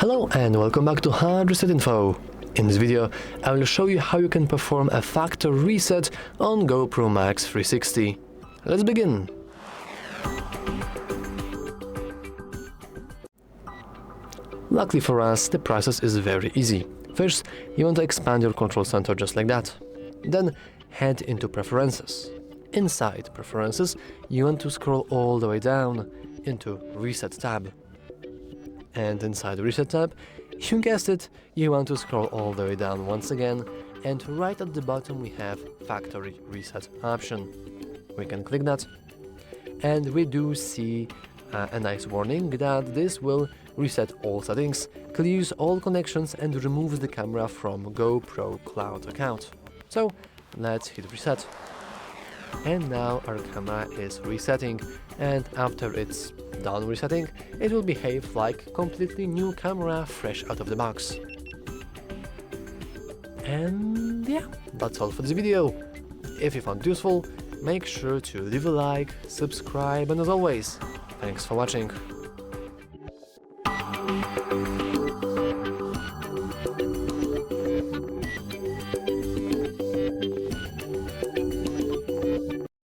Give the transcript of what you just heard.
Hello and welcome back to HardReset.Info. In this video, I will show you how you can perform a factory reset on GoPro MAX 360. Let's begin! Luckily for us, the process is very easy. First, you want to expand your control center just like that. Then, head into Preferences. Inside Preferences, you want to scroll all the way down into Reset tab. And inside the Reset tab, you guessed it, you want to scroll all the way down once again, and right at the bottom we have Factory Reset option. We can click that, and we do see a nice warning that this will reset all settings, clears all connections and removes the camera from GoPro Cloud account. So let's hit reset. And now our camera is resetting, and after it's done resetting, it will behave like completely new camera fresh out of the box. And yeah, that's all for this video. If you found it useful, make sure to leave a like, subscribe, and as always, thanks for watching.